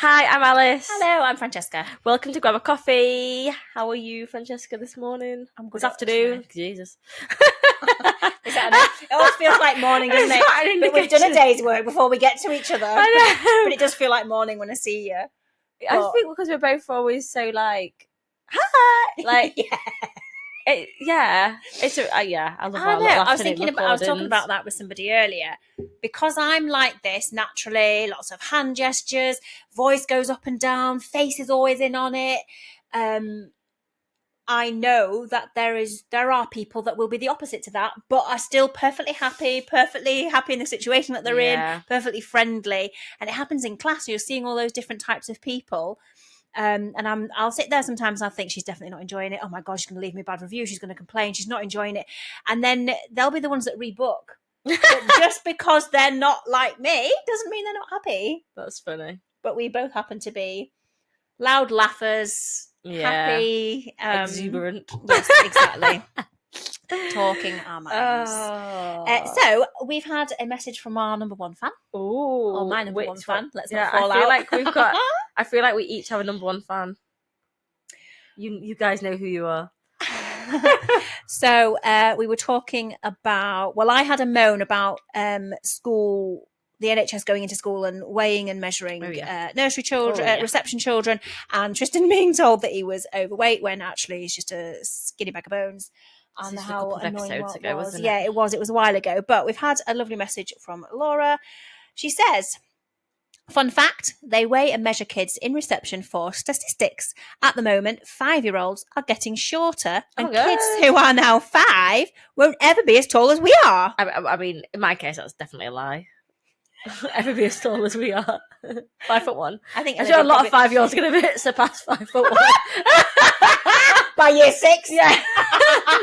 Hi, I'm Alice. Hello, I'm Francesca. Welcome to Grab a Coffee. How are you, Francesca, this morning? I'm good. This afternoon? Jesus. It always feels like morning, doesn't it? But we've done a day's work before we get to each other. I know. But it does feel like morning when I see you. I think because we're both always so like, hi! Like, It's I love our little afternoon I was talking recordings. about that with somebody earlier. Because I'm like this naturally, lots of hand gestures, voice goes up and down, face is always in on it. I know that there are people that will be the opposite to that, but are still perfectly happy in the situation that they're in, perfectly friendly. And it happens in class. You're seeing all those different types of people. And I'll sit there sometimes and I think she's definitely not enjoying it. Oh my God, she's going to leave me a bad review. She's going to complain. She's not enjoying it. And then they'll be the ones that rebook. But just because they're not like me doesn't mean they're not happy. That's funny. But we both happen to be loud laughers, happy, exuberant. Yes, exactly. Talking our minds. So we've had a message from our number one fan. Oh, or my number one fan. Let's not fall I feel out. like we've got. I feel like we each have a number one fan. You guys know who you are. So we were talking about. Well, I had a moan about school. The NHS going into school and weighing and measuring nursery children, reception children, and Tristan being told that he was overweight when actually he's just a skinny bag of bones. And how annoying it was. Wasn't it? Yeah, it was. It was a while ago. But we've had a lovely message from Laura. She says, fun fact, they weigh and measure kids in reception for statistics. At the moment, 5-year-olds are getting shorter and kids who are now 5 won't ever be as tall as we are. I mean, in my case, that's definitely a lie. Ever be as tall as we are. 5'1". I think I'm sure a lot of 5-year-olds are going to surpass 5'1". By year 6? Yeah.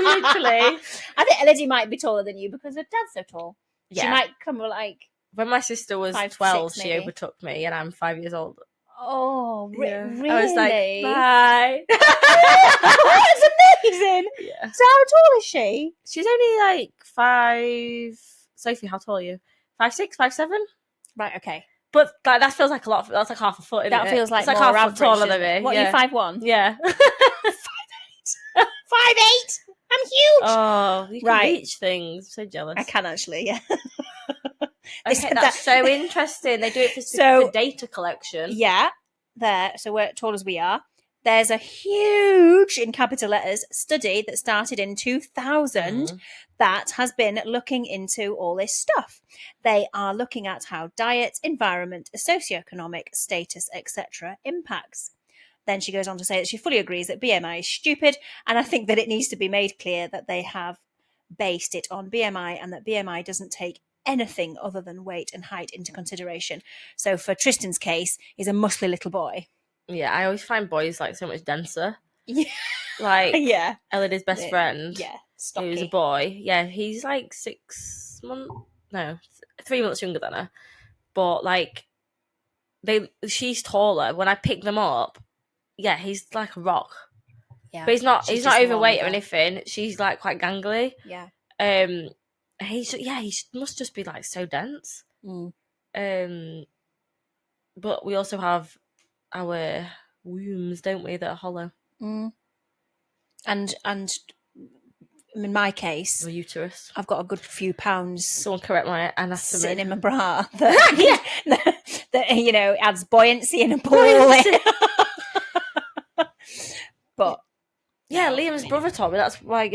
Literally. I think Elodie might be taller than you because her dad's so tall. Yeah. She might come like... When my sister was 12, she overtook me and I'm 5 years old. Oh, really? I was like, bye. That's amazing. Yeah. So how tall is she? She's only like 5... Sophie, how tall are you? 5'6", 5'7"? Right, okay. But like, that feels like a lot. That's like half a foot, isn't it? That feels like it's more half average, taller than me. What, yeah. are you 5'1"? Yeah. 5'8"? 5'8"? I'm huge! Oh, you can reach things. I'm so jealous. I can actually, yeah. Okay, that's so interesting. They do it for data collection. Yeah, there. So we're tall as we are. There's a huge, in capital letters, study that started in 2000 that has been looking into all this stuff. They are looking at how diet, environment, socioeconomic status, etc. impacts. Then she goes on to say that she fully agrees that BMI is stupid, and I think that it needs to be made clear that they have based it on BMI and that BMI doesn't take anything other than weight and height into consideration. So for Tristan's case, he's a muscly little boy. Yeah, I always find boys like so much denser. Yeah. Like, yeah. Elodie's best friend. Yeah. Stocky. Who's a boy. Yeah, he's like 3 months younger than her. But like, she's taller. When I pick them up, yeah, he's like a rock. Yeah. But he's not overweight or anything. She's like quite gangly. Yeah. He must just be like so dense. But we also have our wombs, don't we, that are hollow. And in my case, the uterus, I've got a good few pounds. Someone correct my anatomy. Sitting in my bra that adds buoyancy in a pool. But Liam's brother told me that's why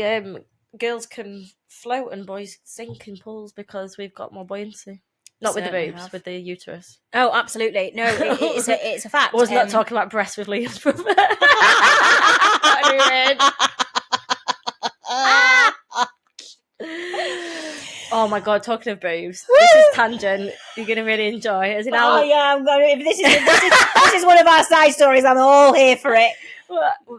girls can float and boys sink in pools because we've got more buoyancy. Not with the boobs, with the uterus. Oh, absolutely. No, it's a fact. I was not talking about breasts with Liam's brother. Oh my God, talking of boobs. This is tangent. You're going to really enjoy. As in I'm going to... This is one of our side stories. I'm all here for it.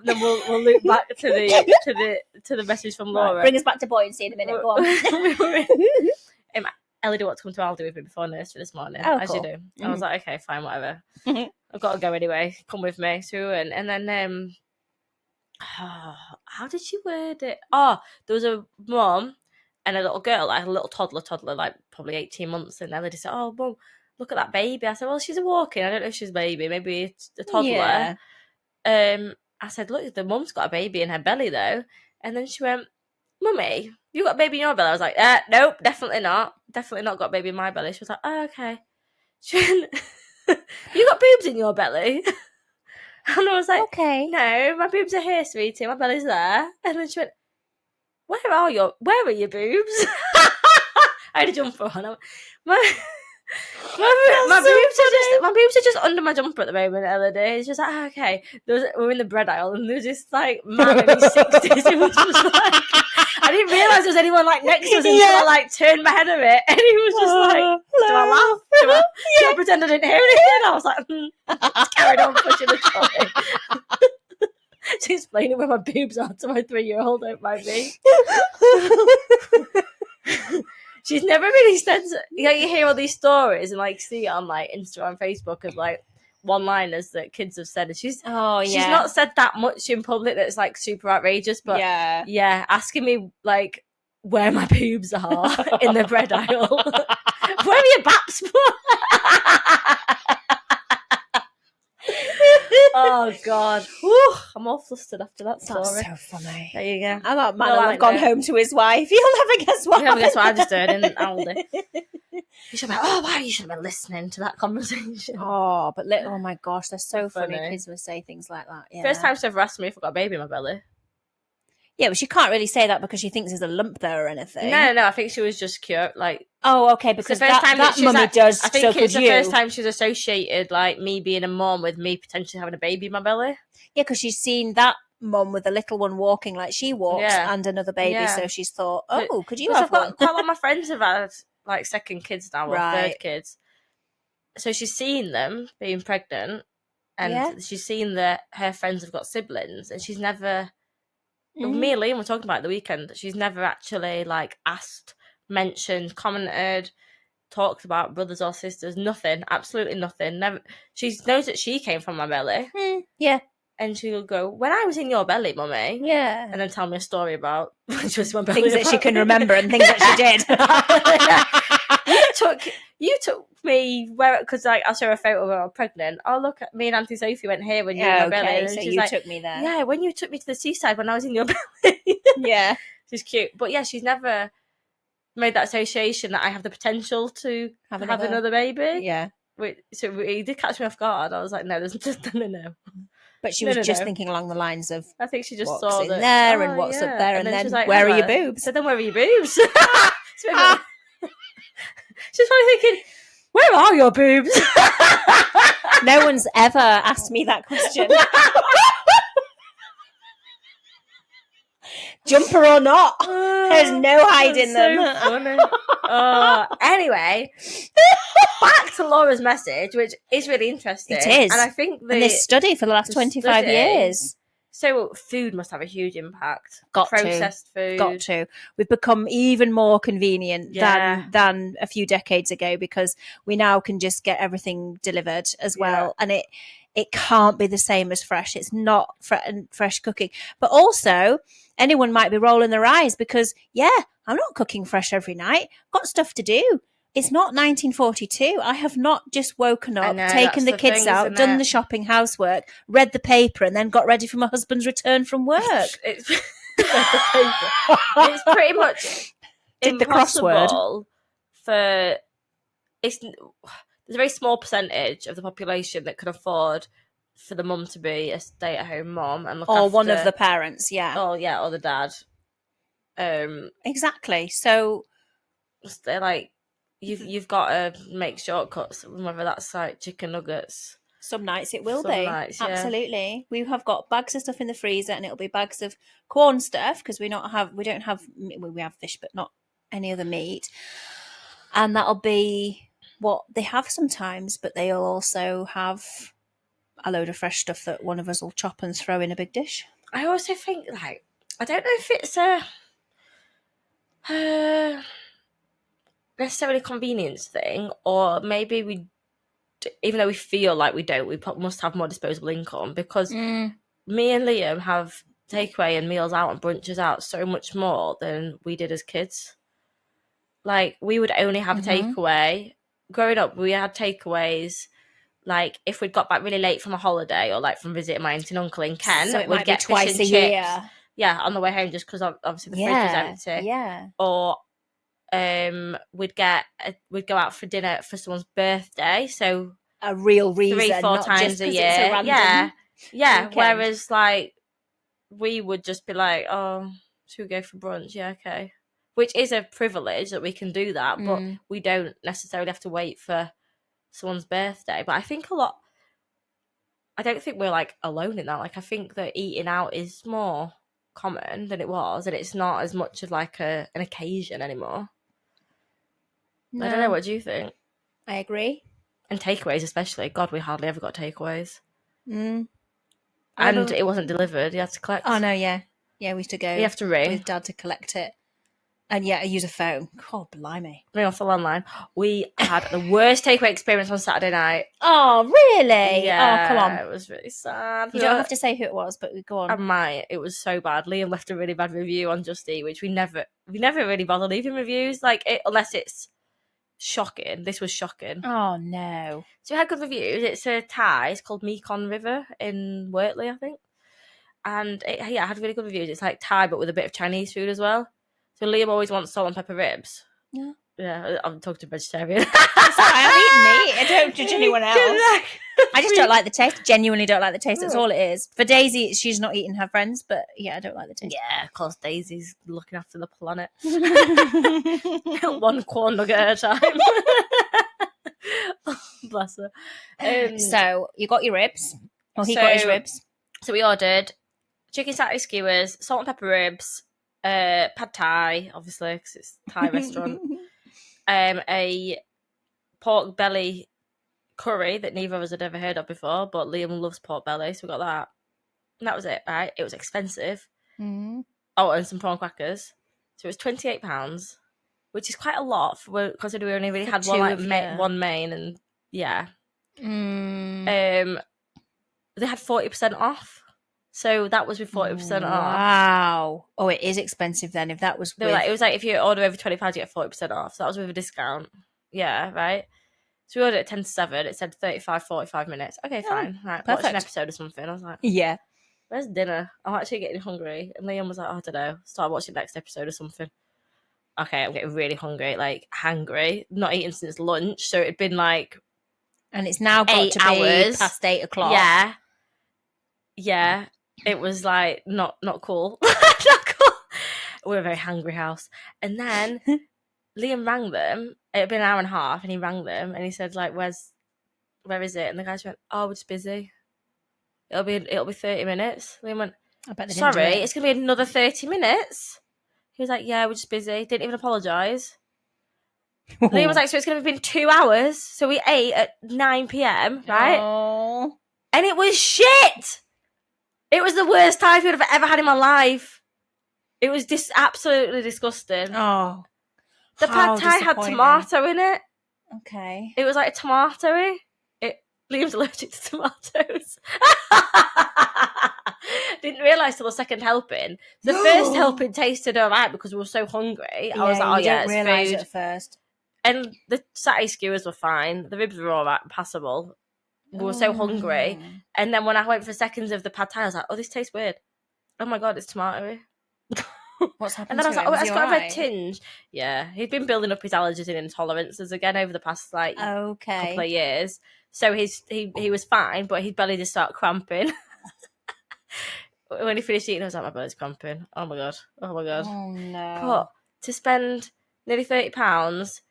Then we'll loop back to the message from Laura. Right, bring us back to buoyancy in a minute. Go on. Ellie wants to come to Aldi with me before nursery this morning, as you do. I was like, okay, fine, whatever. I've got to go anyway. Come with me. So we went. And then, how did she word it? Oh, there was a mum and a little girl, like a little toddler, like probably 18 months. And Ellie just said, oh, Mum, look at that baby. I said, well, she's walking. I don't know if she's a baby, maybe a toddler. I said, look, the mum's got a baby in her belly though. And then she went, Mummy, you got a baby in your belly? I was like, nope, definitely not. Definitely not got a baby in my belly. She was like, oh, okay. She went, you got boobs in your belly? And I was like, okay. No, my boobs are here, sweetie. My belly's there. And then she went, where are your boobs? I had a jumper on. My boobs are just under my jumper at the moment, Elodie. It's just like, okay. We're in the bread aisle, and there's this like man in his 60s who was just like, I didn't realise there was anyone like next to us until I like turned my head a bit, and he was just like, do I laugh? Do I pretend I didn't hear anything? I was like, carried on pushing the trolley. To explain it where my boobs are to my 3-year-old, don't mind me. She's never really said, you hear all these stories and like see it on like Instagram, Facebook of like one-liners that kids have said, and she's not said that much in public that's like super outrageous, but yeah, asking me like where my boobs are in the bread aisle. Where are your baps? Oh God, whew, I'm all flustered after that story. That's so funny. There you go. I got man I've gone home to his wife. You'll never guess what. You'll never guess what I just heard in Aldi. You should be like, oh wow, you should have been listening to that conversation. Oh, but oh my gosh, they're so funny. Kids will say things like that. Yeah. First time she ever asked me if I got a baby in my belly. Yeah, but she can't really say that because she thinks there's a lump there or anything. No, I think she was just cute. Like, oh, okay, because the first time that mummy like, does. I think it's the first time she's associated like me being a mom with me potentially having a baby in my belly. Yeah, because she's seen that mum with a little one walking like she walks and another baby, so she's thought, oh, could you have one? Quite a lot of my friends have had like second kids now or third kids, so she's seen them being pregnant, and she's seen that her friends have got siblings, and she's never. Me and Liam were talking about it the weekend. She's never actually like asked, mentioned, commented, talked about brothers or sisters. Nothing, absolutely nothing. Never. She knows that she came from my belly. Yeah, and she'll go, "When I was in your belly, mummy." Yeah, and then tell me a story about which was my belly. Things that she can remember and things that she did. You took me where because like I'll show her a photo when I was pregnant. Oh look, me and Auntie Sophie went here when you were in my belly. And so she's you like, took me there. Yeah, when you took me to the seaside when I was in your belly. Yeah, she's cute, but yeah, she's never made that association that I have the potential to have another baby. Yeah, so it did catch me off guard. I was like, no, there's just no. But she was just thinking along the lines of, I think she just what's saw in that, there and what's up there, and then she's like, where are your boobs? So then where are your boobs? She's probably thinking, where are your boobs? No one's ever asked me that question. Jumper or not, there's no hiding them. Funny. Anyway, back to Laura's message, which is really interesting. It is, and I think this study for the last 25 years. So food must have a huge impact. Processed food. Got to. We've become even more convenient than a few decades ago because we now can just get everything delivered as well, and it can't be the same as fresh. It's not fresh cooking, but also. Anyone might be rolling their eyes because, I'm not cooking fresh every night. I've got stuff to do. It's not 1942. I have not just woken up, taken the kids out, done the shopping, housework, read the paper, and then got ready for my husband's return from work. It's pretty much did the crossword for. There's a very small percentage of the population that can afford for the mum to be a stay-at-home mum and look after... one of the parents, or the dad. Exactly. So they're like you've got to make shortcuts, whether that's like chicken nuggets. Some nights it will be. Absolutely. We have got bags of stuff in the freezer, and it'll be bags of corn stuff because we have fish, but not any other meat. And that'll be what they have sometimes, but they'll also have a load of fresh stuff that one of us will chop and throw in a big dish. I also think, like, I don't know if it's a necessarily convenience thing, or maybe we, even though we feel like we don't, we must have more disposable income because me and Liam have takeaway and meals out and brunches out so much more than we did as kids. Like, we would only have a takeaway growing up, we had takeaways. Like, if we'd got back really late from a holiday or, like, from visiting my aunt and uncle in Kent, So it we'd might get be twice fish and a chips. year. Yeah, on the way home, just because obviously the fridge was empty. Yeah. Or we'd go out for dinner for someone's birthday. So a real reason, 3-4 not times just a because year. it's a random weekend. Whereas, like, we would just be like, oh, should we go for brunch? Yeah, okay. Which is a privilege that we can do that, but we don't necessarily have to wait for someone's birthday. But I think I don't think we're, like, alone in that. Like, I think that eating out is more common than it was, and it's not as much of, like, an occasion anymore. No. I don't know. What do you think? I agree. And takeaways especially. God, we hardly ever got takeaways. And it wasn't delivered. You had to collect. Oh, no, yeah. Yeah, we used to go you have to ring. with Dad to collect it. And yeah, I use a phone. God, blimey. Ring off the landline. We had the worst takeaway experience on Saturday night. Oh, really? Yeah. Oh, come on. It was really sad. You don't have to say who it was, but go on. I might. It was so bad. Liam left a really bad review on Just Eat, which we never really bother leaving reviews, unless it's shocking. This was shocking. Oh, no. So we had good reviews. It's a Thai. It's called Mekong River in Wortley, I think. And it had really good reviews. It's like Thai, but with a bit of Chinese food as well. So Liam always wants salt and pepper ribs. Yeah. Yeah, I'm talking to a vegetarian. Sorry, I've eaten meat. I don't judge anyone else. I just don't like the taste. Genuinely don't like the taste. That's all it is. For Daisy, she's not eating her friends, but yeah, I don't like the taste. Yeah, of course, Daisy's looking after the planet. One corn nugget at a time. Oh, bless her. So you got your ribs. Oh, he got his ribs. So we ordered chicken satay skewers, salt and pepper ribs, pad thai, obviously, because it's a Thai restaurant. A pork belly curry that neither of us had ever heard of before, but Liam loves pork belly, so we got that. And that was it, right? It was expensive. Mm. Oh, and some prawn crackers. So it was £28, which is quite a lot considering we only really had one main, and yeah. Mm. They had 40% off. So that was with 40% off. Wow. Oh, it is expensive then. If that was it was like if you order over £20, you get 40% off. So that was with a discount. Yeah, right? So we ordered at 10 to 7. It said 45 minutes. Okay, fine. Right, watch an episode or something. I was like, yeah. Where's dinner? I'm actually getting hungry. And Liam was like, I don't know. Start watching the next episode or something. Okay, I'm getting really hungry. Like, hangry. Not eaten since lunch. So it'd been like... And it's now got 8 to hours. Be past 8 o'clock. Yeah. Yeah. It was like not cool. Not cool. We're a very hungry house. And then Liam rang them. It had been an hour and a half, and he rang them and he said, like, where is it? And the guys went, oh, we're just busy. It'll be 30 minutes. Liam went, I bet they sorry, didn't do it. it's gonna be another 30 minutes. He was like, yeah, we're just busy. Didn't even apologise. Liam was like, so it's gonna have been 2 hours. So we ate at 9 p.m, right? Oh. And it was shit. It was the worst Thai food I've ever had in my life. It was absolutely disgusting. Oh. The pad thai had tomato in it. Okay. It was like a tomatoey. Liam's allergic to tomatoes. Didn't realise till the second helping. The first helping tasted alright because we were so hungry. I was like, oh yeah, it's realise food. at first. And the satay skewers were fine. The ribs were alright, passable. We were so hungry. And then when I went for seconds of the pad thai, I was like, oh, this tastes weird. Oh my God, it's tomatoey. What's happened? And then I was like, oh, it's got a red tinge. Yeah, he'd been building up his allergies and intolerances again over the past couple of years. So he was fine, but his belly just started cramping. When he finished eating, I was like, my belly's cramping. Oh my God. Oh no. But to spend nearly £30,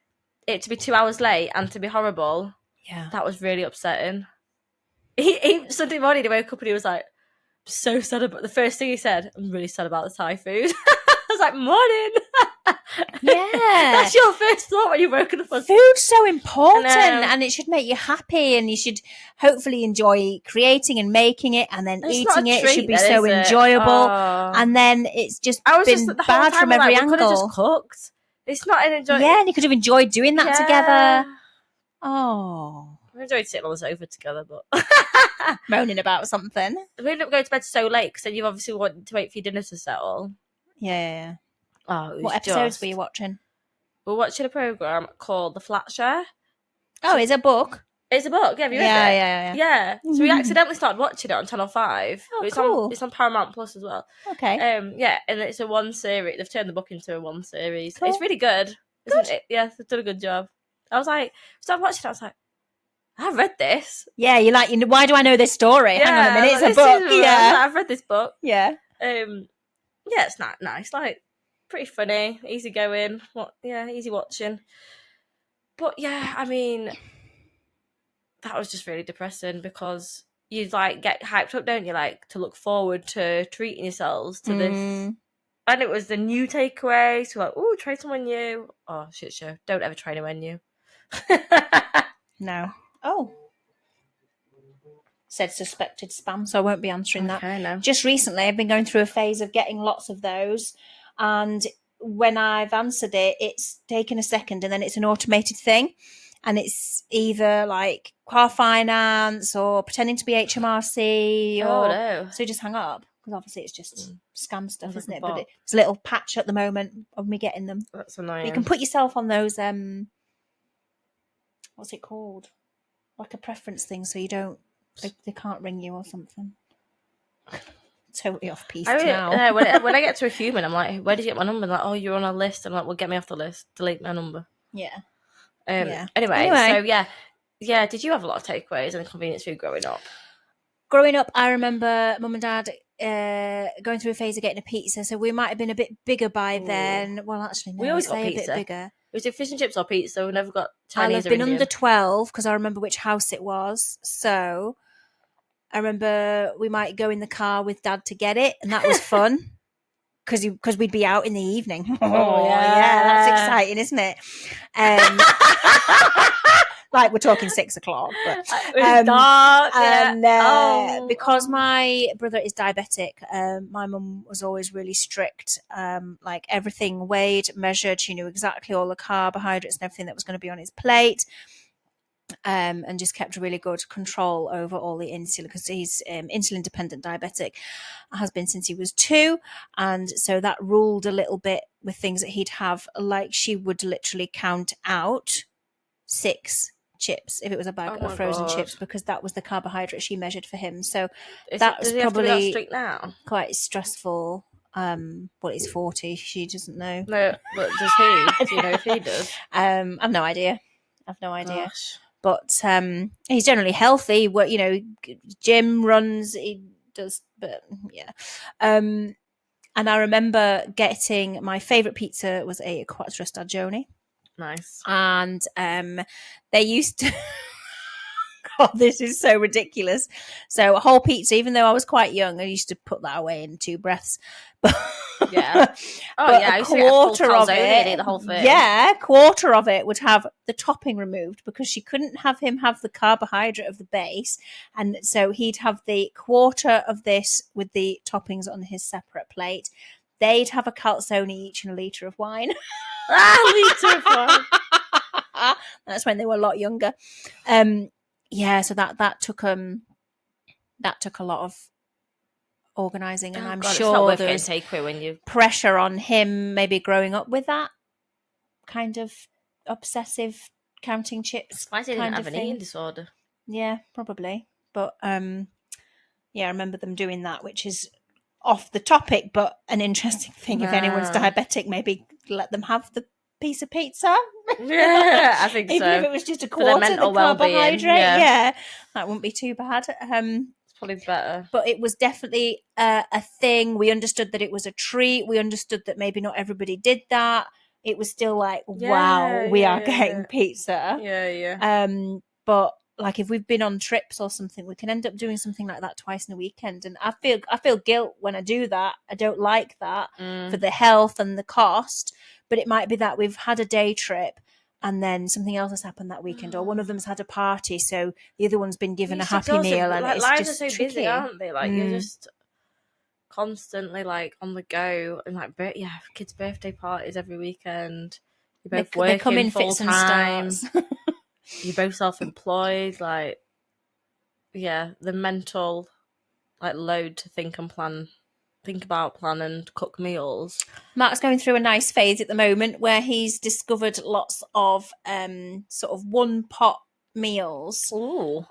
it to be 2 hours late and to be horrible, yeah, that was really upsetting. He Sunday morning he woke up and he was like, so sad about the first thing he said, I'm really sad about the Thai food. I was like, morning. Yeah. That's your first thought when you're woken up. Food's so important and it should make you happy and you should hopefully enjoy creating and making it and then eating it. It should be so enjoyable. And then it's just been bad from every angle. We could have just cooked. It's not an enjoyment. Yeah, and you could have enjoyed doing that together. Oh. We enjoyed sitting on the sofa together, but moaning about something. We ended up going to bed so late because then you obviously wanted to wait for your dinner to settle. Yeah. Oh, what episodes were you watching? We're watching a programme called The Flat Share. Oh, it's a book. It's a book. Yeah, have you read it? Yeah. So we accidentally started watching it on Channel 5. Oh, it's cool. It's on Paramount Plus as well. Okay. Yeah, and it's a one series. They've turned the book into a one series. Cool. It's really good. Isn't it? Yeah, they've done a good job. I was like, started watching it. I was like, I've read this. Yeah, you're like, why do I know this story? Yeah, hang on a minute, it's a book. Yeah, I've read this book. Yeah. Yeah, it's not nice. Like, pretty funny, easy going. Easy watching. But yeah, I mean, that was just really depressing because you like get hyped up, don't you? Like to look forward to treating yourselves to this, and it was the new takeaway. So like, oh, try someone new. Oh, shit show! Don't ever try anyone new. No. Oh. Said suspected spam, so I won't be answering that. No. Just recently, I've been going through a phase of getting lots of those, and when I've answered it, it's taken a second, and then it's an automated thing, and it's either like car finance or pretending to be HMRC, so you just hang up because obviously it's just scam stuff, isn't it? But it's a little patch at the moment of me getting them. That's annoying. You can put yourself on those. What's it called? Like a preference thing, so you don't. They can't ring you or something. Totally off piece now. When I get to a human, I'm like, where did you get my number? And like, oh, you're on a list. And I'm like, well, get me off the list. Delete my number. Yeah. Anyway, so yeah. Did you have a lot of takeaways and convenience food growing up? Growing up, I remember Mum and Dad going through a phase of getting a pizza. So we might have been a bit bigger by then. Well, actually, no, we always got pizza. A bit bigger. It was fish and chips or pizza. We never got Chinese. I've been under 12 because I remember which house it was. So I remember we might go in the car with Dad to get it, and that was fun because we'd be out in the evening. Oh yeah, that's exciting, isn't it? Like we're talking 6 o'clock, but it was dark. And because my brother is diabetic, my mum was always really strict. Like everything weighed, measured. She knew exactly all the carbohydrates and everything that was going to be on his plate. And just kept really good control over all the insulin because he's insulin dependent diabetic, has been since he was 2, and so that ruled a little bit with things that he'd have. Like she would literally count out 6 chips if it was a bag of frozen chips because that was the carbohydrate she measured for him. So that was probably strict now? Quite stressful. Well, he's 40. She doesn't know. No, but does he? Do you know if he does? I've no idea. Gosh. But he's generally healthy. Gym runs, he does. But yeah. And I remember getting my favourite pizza was a quattro stagione. Nice. And they used to. God, this is so ridiculous. So a whole pizza, even though I was quite young, I used to put that away in 2 breaths. But yeah. Oh but yeah. A quarter of it. The whole thing. Yeah, quarter of it would have the topping removed because she couldn't have him have the carbohydrate of the base, and so he'd have the quarter of this with the toppings on his separate plate. They'd have a calzone each and a litre of wine. Litre of wine. That's when they were a lot younger. Yeah, so that took a lot of organising, and I'm sure there was pressure on him maybe growing up with that kind of obsessive counting chips. Why didn't have an eating disorder? Yeah, probably. But yeah, I remember them doing that, which is off the topic, but an interesting thing. If anyone's diabetic, maybe let them have the piece of pizza. Yeah, I think Even if it was just a quarter of the carbohydrate. Yeah, that wouldn't be too bad. It's probably better. But it was definitely a thing. We understood that it was a treat. We understood that maybe not everybody did that. It was still like, wow, we are getting pizza. Yeah. But like if we've been on trips or something, we can end up doing something like that twice in a weekend. And I feel guilt when I do that. I don't like that for the health and the cost. But it might be that we've had a day trip and then something else has happened that weekend, or one of them's had a party, so the other one's been given a happy meal, and it's lives just are so tricky. busy, aren't they? Like you're just constantly like on the go, and like kids' birthday parties every weekend. You're both working, they come in full time. You're both self-employed. Like, yeah, the mental like load to think about, plan and cook meals. Mark's going through a nice phase at the moment where he's discovered lots of sort of one pot meals. Ooh.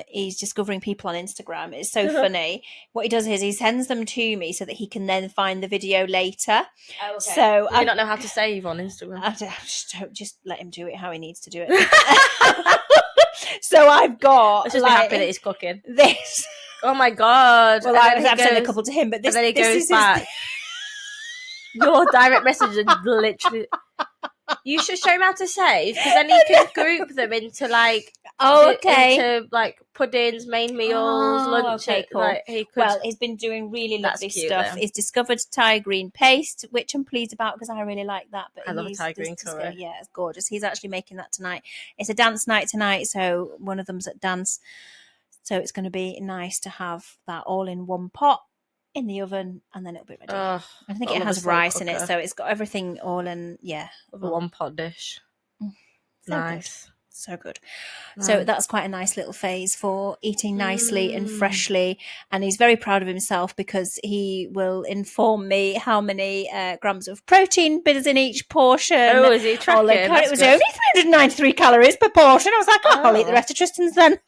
He's discovering people on Instagram. It's so funny. What he does is he sends them to me so that he can then find the video later. Oh, okay. So I don't know how to save on Instagram. I just let him do it how he needs to do it. So I've got. Let's just be happy that he's cooking. This. Oh my god! Well, I've sent a couple to him, but this. And then he goes back. Your direct messages are literally. You should show him how to save, because then he can group them into like. Into like puddings, main meals, lunch. Okay, cool. Like, he's been doing really lovely stuff. He's discovered Thai green paste, which I'm pleased about because I really like that. But I love a Thai green curry. Yeah, it's gorgeous. He's actually making that tonight. It's a dance night tonight, so one of them's at dance. So it's going to be nice to have that all in one pot in the oven, and then it'll be ready. I think it has rice in it, so it's got everything all in. Yeah, a one pot dish. So nice. Good. So good. So that's quite a nice little phase for eating nicely and freshly. And he's very proud of himself because he will inform me how many grams of protein is in each portion. Oh, is he tracking? It was only 393 calories per portion. I was like, I'll eat the rest of Tristan's then.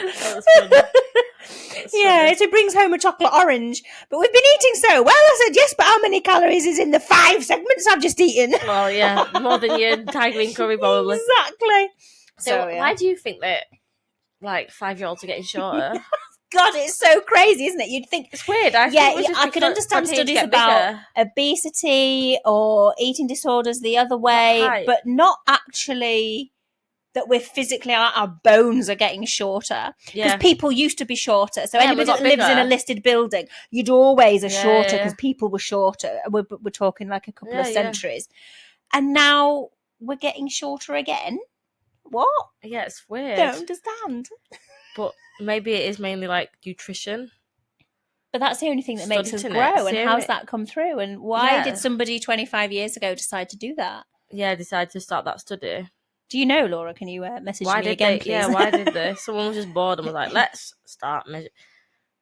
That was funny. Yeah, so it brings home a chocolate orange. But we've been eating so well. I said, yes, but how many calories is in the 5 segments I've just eaten? Well, yeah, more than your Thai green curry probably. Exactly. So why do you think that, like, 5-year-olds are getting shorter? God, it's so crazy, isn't it? You'd think it's weird. I can understand studies about obesity or eating disorders the other way, but not actually that we're physically, our bones are getting shorter. Because people used to be shorter. So anybody that lives in a listed building, you'd always are shorter because people were shorter. We're talking like a couple of centuries. And now we're getting shorter again. What? Yeah, it's weird. Don't understand. But maybe it is mainly like nutrition. But that's the only thing that makes us grow. And how's that come through? And why did somebody 25 years ago decide to do that? Yeah, decide to start that study. Do you know, Laura? Can you message me again, please? Yeah, why did they? Someone was just bored and was like, let's start measuring.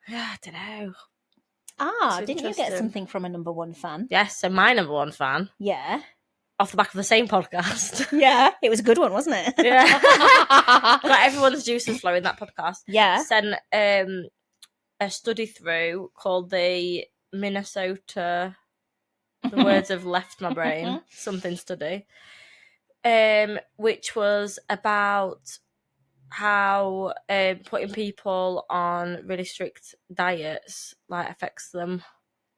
Yeah, I don't know. Didn't you get something from a number one fan? Yes, so my number one fan. Yeah. Off the back of the same podcast. Yeah, it was a good one, wasn't it? Yeah. Got everyone's juices flowing, that podcast. Yeah. Sent a study through called the Minnesota, the words have left my brain, something study. Which was about how putting people on really strict diets like affects them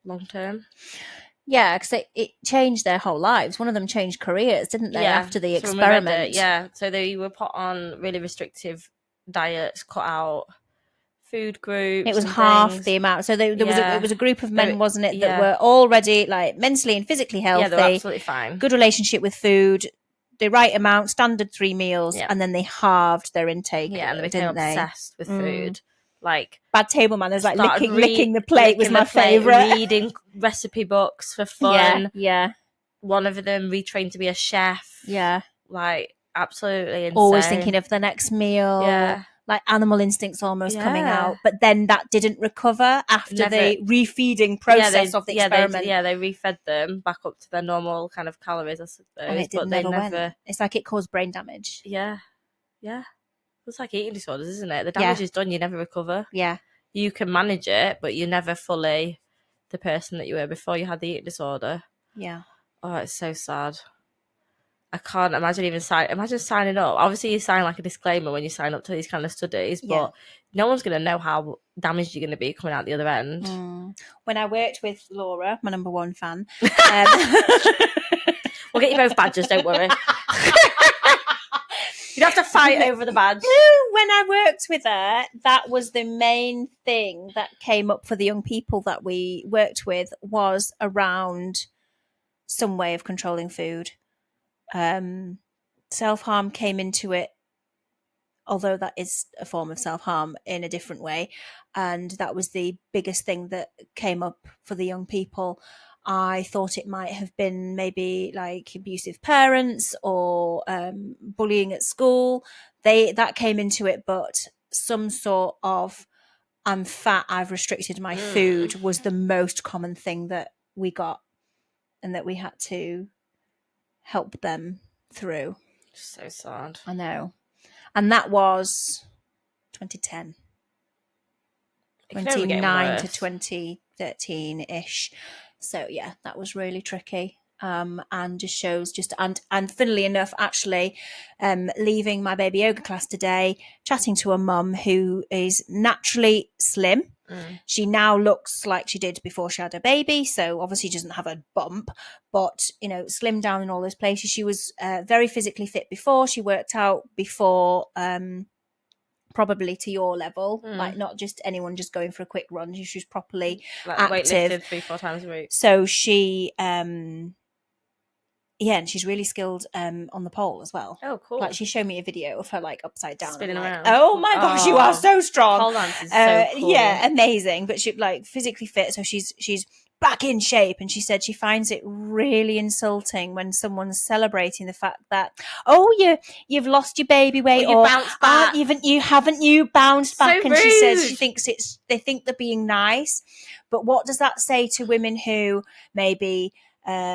long term. Yeah, because it changed their whole lives. One of them changed careers, didn't they, after the experiment? So they were put on really restrictive diets, cut out food groups. It was half the amount. So there was a group of men, wasn't it, that were already like mentally and physically healthy. Yeah, they were absolutely fine. Good relationship with food. The right amount, standard 3 meals, and then they halved their intake. Yeah, and they became obsessed with food. Like bad table manners, like licking the plate was my favourite. Reading recipe books for fun. Yeah. One of them retrained to be a chef. Yeah. Like absolutely insane. Always thinking of the next meal. Yeah. Like animal instincts almost coming out. But then that didn't recover after the refeeding process of the experiment. They refed them back up to their normal kind of calories, I suppose. And it never went. It's like it caused brain damage. Yeah. Yeah. It's like eating disorders, isn't it? The damage is done, you never recover. Yeah. You can manage it, but you're never fully the person that you were before you had the eating disorder. Yeah. Oh, it's so sad. I can't imagine imagine signing up. Obviously, you sign like a disclaimer when you sign up to these kind of studies, but no one's going to know how damaged you're going to be coming out the other end. When I worked with Laura, my number one fan, we'll get you both badges, don't worry. You'd have to fight over the badge. When I worked with her, that was the main thing that came up for the young people that we worked with, was around some way of controlling food. Self-harm came into it, although that is a form of self-harm in a different way. And that was the biggest thing that came up for the young people. I thought it might have been maybe like abusive parents or bullying at school. That came into it, but some sort of I'm fat, I've restricted my food was the most common thing that we got. and that we had to help them through. So sad. I know. And that was 2010. 29 to 2013-ish. So yeah, that was really tricky. And just shows and funnily enough, actually, leaving my baby yoga class today, chatting to a mum who is naturally slim. She now looks like she did before she had a baby, so obviously doesn't have a bump, but slimmed down in all those places. She was very physically fit before. She worked out before, probably to your level, like not just anyone just going for a quick run. She was properly active, weightlifted 3-4 times a week. So she and she's really skilled on the pole as well. Oh, cool. Like, she showed me a video of her, like, upside down. Spinning around. Oh, my gosh, you are so strong. Pole dance is so cool. Yeah, amazing. But she, like, physically fit, so she's back in shape. And she said she finds it really insulting when someone's celebrating the fact that, you've lost your baby weight, or you bounced back. You haven't bounced back. So and rude. She says they think they're being nice. But what does that say to women who maybe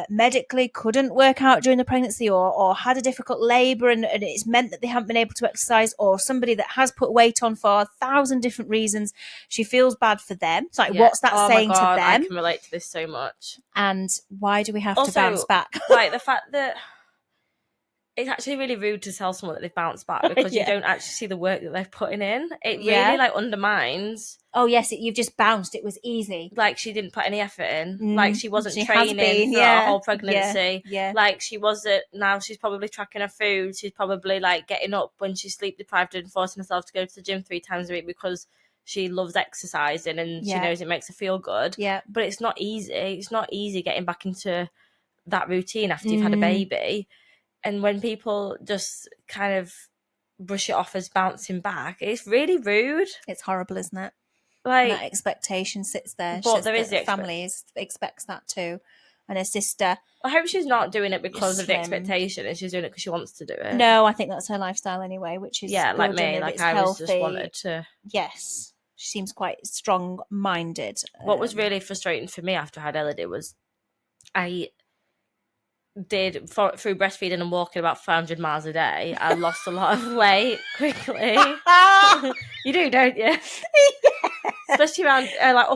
medically couldn't work out during the pregnancy or had a difficult labour and it's meant that they haven't been able to exercise, or somebody that has put weight on for 1,000 different reasons? She feels bad for them. It's like, what's that saying to them? I can relate to this so much. And why do we have to bounce back? Like, the fact that it's actually really rude to tell someone that they've bounced back because you don't actually see the work that they're putting in. It really like undermines. Oh yes, you've just bounced. It was easy. Like, she didn't put any effort in. Like, she wasn't training for a whole pregnancy. Yeah. Like, she wasn't. Now she's probably tracking her food. She's probably like getting up when she's sleep deprived and forcing herself to go to the gym 3 times a week because she loves exercising and she knows it makes her feel good. Yeah. But it's not easy. It's not easy getting back into that routine after you've had a baby. And when people just kind of brush it off as bouncing back, it's really rude. It's horrible, isn't it? Like, and that expectation sits there. But there is the family expects that too. And her sister, I hope she's not doing it because of the expectation and she's doing it because she wants to do it. No, I think that's her lifestyle anyway, which is like me. Like, I was just wanted to. Yes, she seems quite strong-minded. What was really frustrating for me after I had Elodie was I did through breastfeeding and walking about 500 miles a day. I lost a lot of weight quickly. You do, don't you? Yes. Especially around like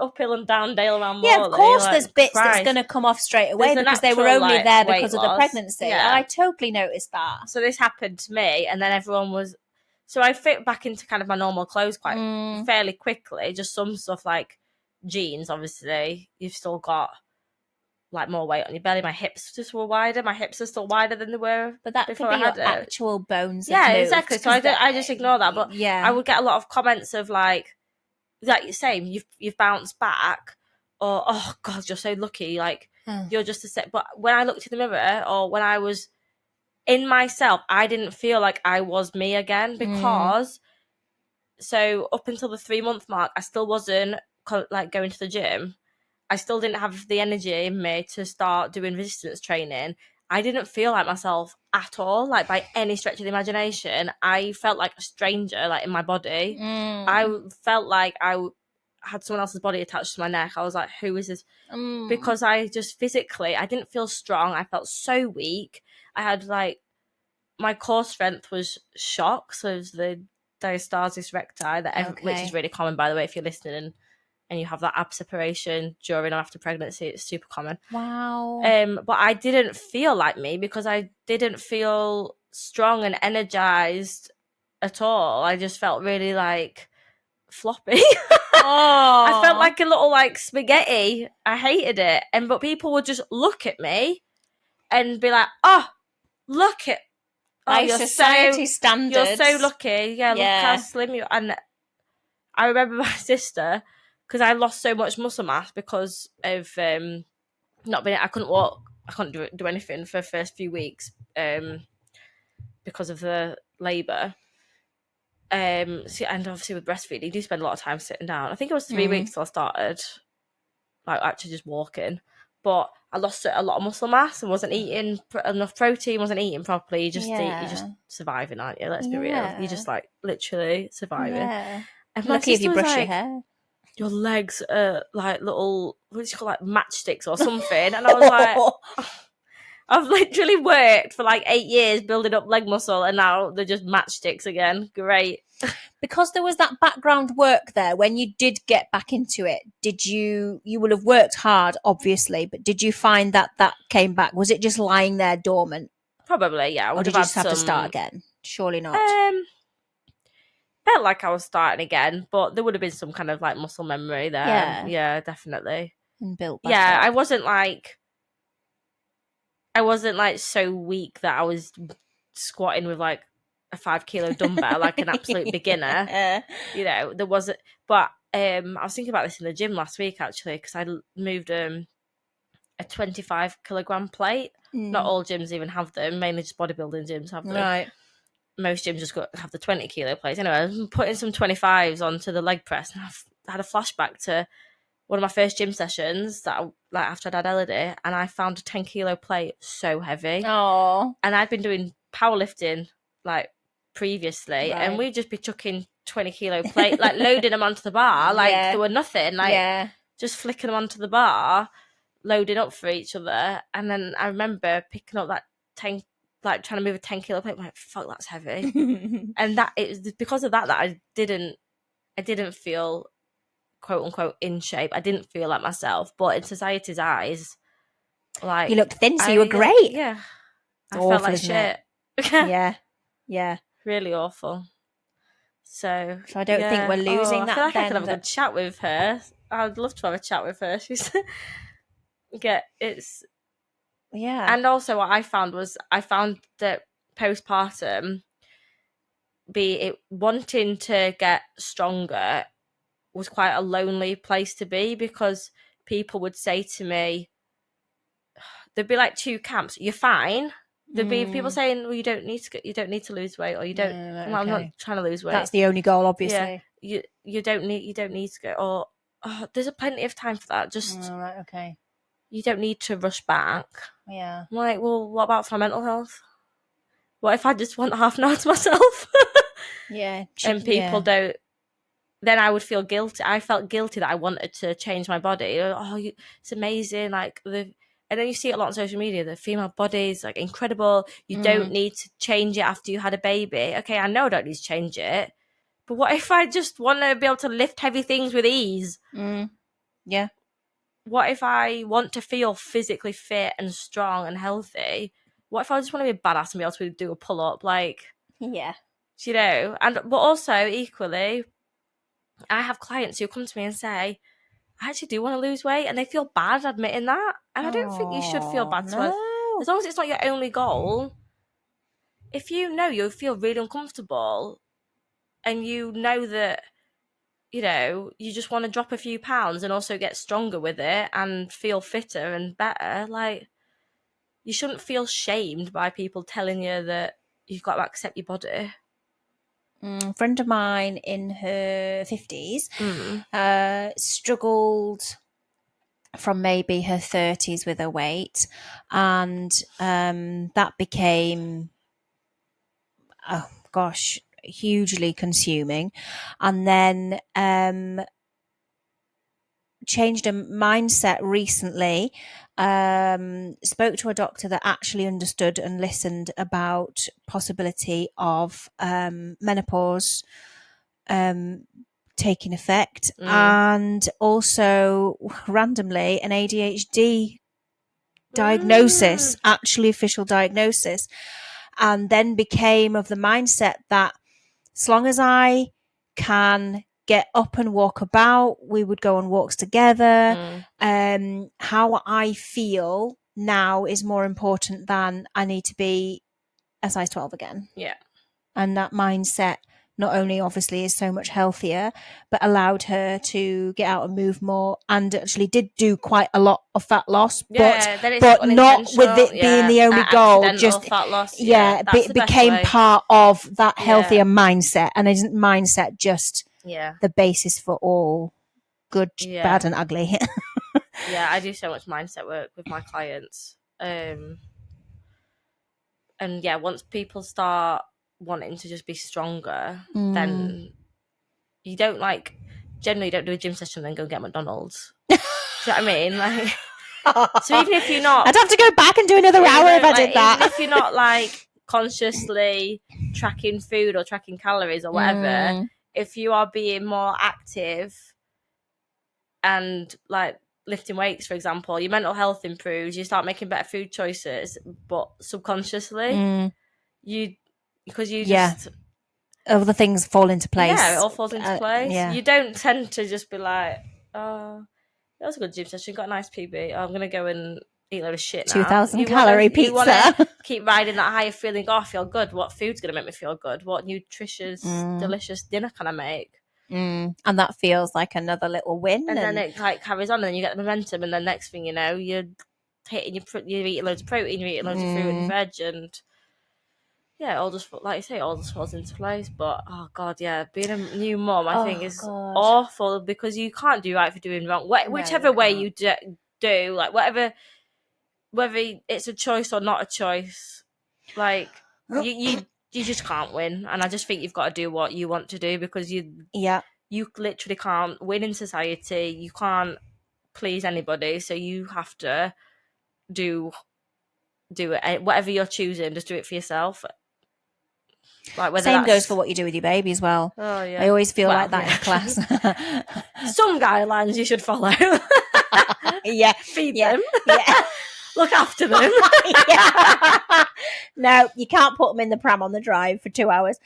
uphill and down Dale around Morley. Yeah, of course. There's bits that's going to come off straight away because they were only there because of the pregnancy. Yeah. I totally noticed that. So this happened to me, and then everyone was. So I fit back into kind of my normal clothes quite fairly quickly. Just some stuff like jeans. Obviously, you've still got like more weight on your belly. My hips just were wider. My hips are still wider than they were. But that before could be I had your actual bones. Yeah, exactly. So I just ignore that. But yeah, I would get a lot of comments of like you're saying you've bounced back, or oh god, you're so lucky. Like you're just a set. But when I looked in the mirror, or when I was in myself, I didn't feel like I was me again because. So up until the 3-month mark, I still wasn't like going to the gym. I still didn't have the energy in me to start doing resistance training. I didn't feel like myself at all, like by any stretch of the imagination. I felt like a stranger, like in my body. I felt like I had someone else's body attached to my neck. I was like, who is this? Because I just physically, I didn't feel strong. I felt so weak. I had like, my core strength was shock. So it was the diastasis recti, which is really common, by the way, if you're listening and you have that ab separation during or after pregnancy. It's super common. Wow. But I didn't feel like me because I didn't feel strong and energized at all. I just felt really like floppy. I felt like a little like spaghetti. I hated it. But people would just look at me and be like, oh, look at by society standards. You're so lucky. Yeah, look how slim you are. And I remember my sister, because I lost so much muscle mass because of not being. I couldn't walk. I couldn't do anything for the first few weeks because of the labour. And obviously with breastfeeding, you do spend a lot of time sitting down. I think it was 3 weeks till I started, like actually just walking. But I lost a lot of muscle mass and wasn't eating enough protein. Wasn't eating properly. You're just surviving, aren't you? Let's be real. You're just like literally surviving. Yeah. And lucky if you brush your hair. your legs are like little, what do you call, like matchsticks or something. And I was like, I've literally worked for like 8 years building up leg muscle, and now they're just matchsticks again. Great. Because there was that background work there, when you did get back into it, did you would have worked hard, obviously, but did you find that came back? Was it just lying there dormant? Probably, yeah. I Or would did have you had just have to start again? Surely not. Felt like I was starting again, but there would have been some kind of like muscle memory there. Yeah, definitely. And built back up. up. I wasn't like so weak that I was squatting with like a 5 kilo dumbbell like an absolute beginner. You know, there wasn't. But I was thinking about this in the gym last week actually, because I moved a 25 kilogram plate. Not all gyms even have them. Mainly just bodybuilding gyms have them. Right. Most gyms just have the 20 kilo plates. Anyway, I was putting some 25s onto the leg press, and I had a flashback to one of my first gym sessions that like after I'd had Elodie, and I found a 10 kilo plate so heavy. Oh. And I'd been doing powerlifting like previously, and we'd just be chucking 20 kilo plate, like loading them onto the bar, like they were nothing, like just flicking them onto the bar, loading up for each other. And then I remember picking up that 10, like trying to move a 10 kilo plate. I'm like, fuck, that's heavy. And that it was because of that I didn't feel quote unquote in shape. I didn't feel like myself, but in society's eyes, like you looked thin, so you were great. Yeah, I awful, felt like shit. Yeah, really awful. So I don't think we're losing that. I feel like I could have a good chat with her. I'd love to have a chat with her. She's it's And also what I found that postpartum, be it wanting to get stronger, was quite a lonely place to be, because people would say to me, there'd be like two camps. You're fine. There'd be people saying, "Well, you don't need to lose weight, or you don't." Well, I'm not trying to lose weight. That's the only goal, obviously. Yeah, you don't need to go. Or there's a plenty of time for that. Just okay. You don't need to rush back. Yeah. I'm like, well, what about for my mental health? What if I just want half an hour to myself? And people don't. Then I would feel guilty. I felt guilty that I wanted to change my body. It's amazing. Like and then you see it a lot on social media. The female body is like incredible. You don't need to change it after you had a baby. Okay, I know I don't need to change it. But what if I just want to be able to lift heavy things with ease? Yeah. What if I want to feel physically fit and strong and healthy? What if I just want to be a badass and be able to do a pull up? Like, yeah. You know, but also equally, I have clients who come to me and say, I actually do want to lose weight, and they feel bad admitting that. And I don't think you should feel bad as long as it's not your only goal. If you know you feel really uncomfortable, and you know that, you know, you just want to drop a few pounds and also get stronger with it and feel fitter and better, like, you shouldn't feel shamed by people telling you that you've got to accept your body. A friend of mine in her 50s struggled from maybe her 30s with her weight, and that became, hugely consuming, and then changed a mindset recently, spoke to a doctor that actually understood and listened about possibility of menopause taking effect, and also randomly an ADHD diagnosis, actually official diagnosis, and then became of the mindset that as long as I can get up and walk about, we would go on walks together. How I feel now is more important than I need to be a size 12 again. Yeah. And that mindset not only obviously is so much healthier, but allowed her to get out and move more, and actually did do quite a lot of fat loss, but not with it being the only goal. Just fat loss. Became part of that healthier mindset, and isn't mindset just the basis for all good, bad, and ugly? I do so much mindset work with my clients, and once people start wanting to just be stronger, then you don't generally don't do a gym session and then go get McDonald's. Do you know what I mean? Like, so even if you're not, I'd have to go back and do another hour if I did that. Even if you're not like consciously tracking food or tracking calories or whatever, if you are being more active and like lifting weights, for example, your mental health improves. You start making better food choices, but subconsciously, because you just other things fall into place. Yeah, it all falls into place. Yeah. You don't tend to just be like, oh, that was a good gym session. Got a nice PB. Oh, I'm gonna go and eat a load of shit now. 2,000 calorie pizza. You want to keep riding that higher feeling. Oh, I feel good. What food's gonna make me feel good? What nutritious, delicious dinner can I make? And that feels like another little win. And then it like carries on, and then you get the momentum, and then next thing you know, you're hitting you're eating loads of protein, you're eating loads of fruit and veg, and yeah, it all just, like you say, it all just falls into place. But oh god, yeah, being a new mum, I think is awful, because you can't do right for doing wrong. Whichever way you do, like whether it's a choice or not a choice, like you just can't win. And I just think you've got to do what you want to do, because you literally can't win in society. You can't please anybody, so you have to do it. Whatever you're choosing, just do it for yourself. Like same goes for what you do with your baby as well. Oh yeah, I always feel like that in class. Some guidelines you should follow. Feed them. Look after them. No, you can't put them in the pram on the drive for 2 hours.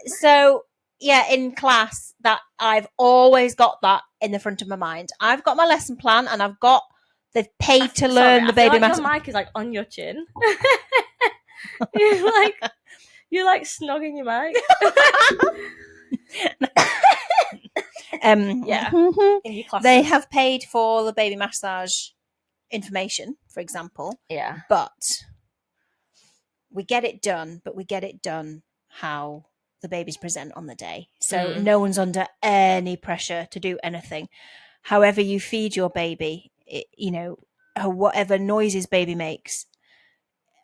So yeah, in class, that I've always got that in the front of my mind. I've got my lesson plan, and they've paid to learn the baby math. Your mic is like on your chin. You're like snogging your mic. In your classes. They have paid for the baby massage information, for example. Yeah. But we get it done, how the babies present on the day. So no one's under any pressure to do anything. However you feed your baby, whatever noises baby makes.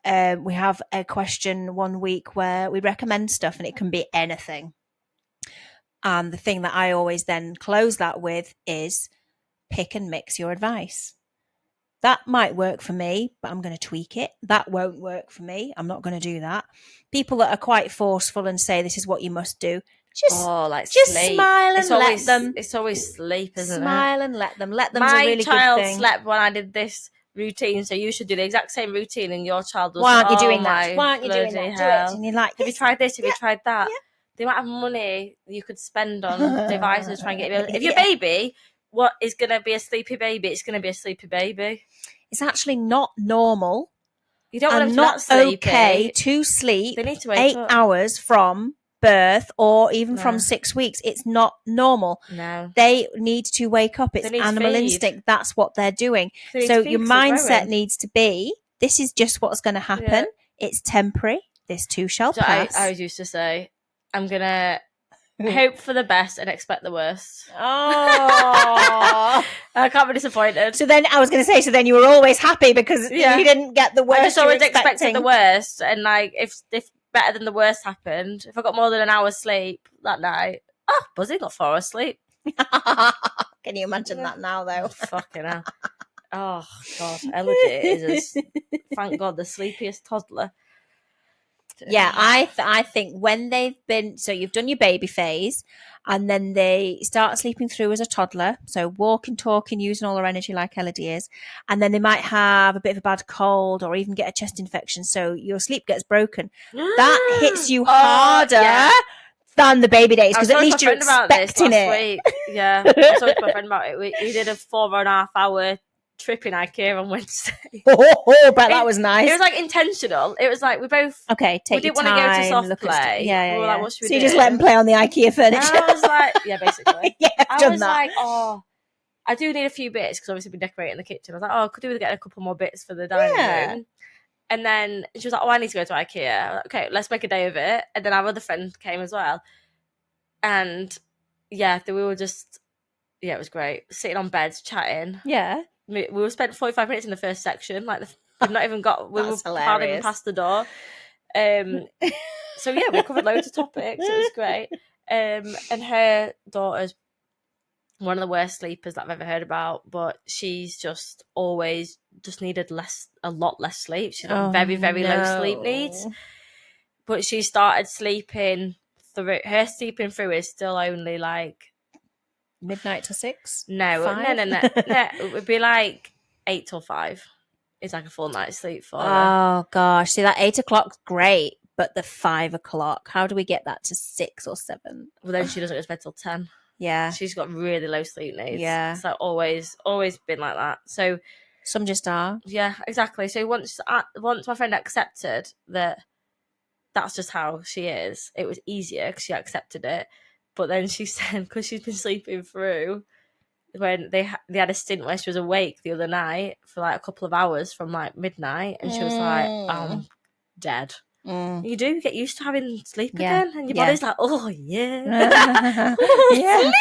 We have a question one week where we recommend stuff, and it can be anything. And the thing that I always then close that with is pick and mix your advice. That might work for me, but I'm going to tweak it. That won't work for me. I'm not going to do that. People that are quite forceful and say this is what you must do, just smile and let them. It's always sleep, isn't it? Smile and let them. Let them's a really good thing. My child slept when I did this routine, so you should do the exact same routine, and your child was. Why aren't you doing that? Why aren't you doing that? Do it. And you're like, have you tried this? Have you tried that? Yeah. The amount of money you could spend on devices trying to get if your baby is going to be a sleepy baby, it's going to be a sleepy baby. It's actually not normal. You don't want them to not sleepy. Okay to sleep. They need to wake 8 up. hours from birth, or even from 6 weeks. It's not normal. No. They need to wake up. It's animal instinct. That's what they're doing. So your mindset needs to be, this is just what's going to happen. Yeah. It's temporary. This too shall pass. I always used to say, I'm going to hope for the best and expect the worst. Oh. I can't be disappointed. So then I was going to say, you were always happy because you didn't get the worst. I just always expected the worst. And like, if better than the worst happened, if I got more than an hour's sleep that night, Buzzy got 4 hours sleep. Can you imagine that now, though? Fucking hell. Oh, God. Elodie is, thank God, the sleepiest toddler. Yeah, I think when they've been, so you've done your baby phase, and then they start sleeping through as a toddler, so walking, talking, using all their energy like Elodie is, and then they might have a bit of a bad cold or even get a chest infection, so your sleep gets broken. That hits you harder than the baby days, because at least you're expecting it. Yeah, I was talking to my friend about it. We did a 4.5 hour trip in IKEA on Wednesday. That was nice. It was like intentional. It was like we both take we didn't want to go to soft play. Yeah. We were like, what should we do? You just let them play on the IKEA furniture. And I was like, yeah, basically. I was like, I do need a few bits, because obviously we're decorating the kitchen. I was like, could we get a couple more bits for the dining room? And then she was like, I need to go to IKEA. I was like, okay, let's make a day of it. And then our other friend came as well. And we were just, it was great. Sitting on beds, chatting. Yeah. We were spent 45 minutes in the first section. Like, we've not even got, we were hardly even past the door. So we covered loads of topics. It was great. And her daughter's one of the worst sleepers that I've ever heard about, but she's just always just needed a lot less sleep. She's got very, very low sleep needs. But she started sleeping through. Her sleeping through is still only like midnight to 6. No. It would be like 8 till 5. It's like a full night's sleep for her. Oh gosh, see that 8 o'clock's great, but the 5 o'clock, how do we get that to 6 or 7? Well, then she doesn't go to bed till 10. Yeah, she's got really low sleep needs. Yeah, so always been like that. So some just are. Yeah, exactly. So once my friend accepted that that's just how she is, it was easier because she accepted it. But then she said, because she's been sleeping through, when they had a stint where she was awake the other night for like a couple of hours from like midnight, and she was like, I'm dead. You do get used to having sleep again, and your body's like, oh yeah. Yeah.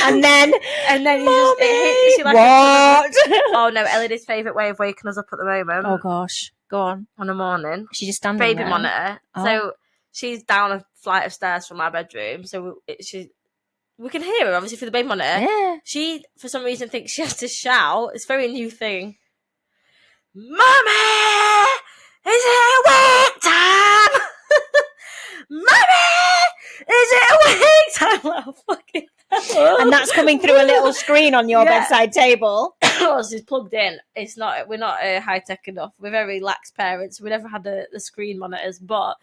and then you just it hits you like what? Oh no, Elodie's favourite way of waking us up at the moment. Oh gosh, go on the morning. She just standing baby there. Monitor. So she's down a flight of stairs from our bedroom, so we can hear her obviously through the baby monitor. Yeah. She for some reason thinks she has to shout. It's a very new thing. Mummy, is it awake time? Mummy, is it awake time? Oh, fucking hell. And that's coming through a little screen on your bedside table. Oh, she's plugged in. We're not high tech enough. We're very lax parents. We never had the screen monitors, but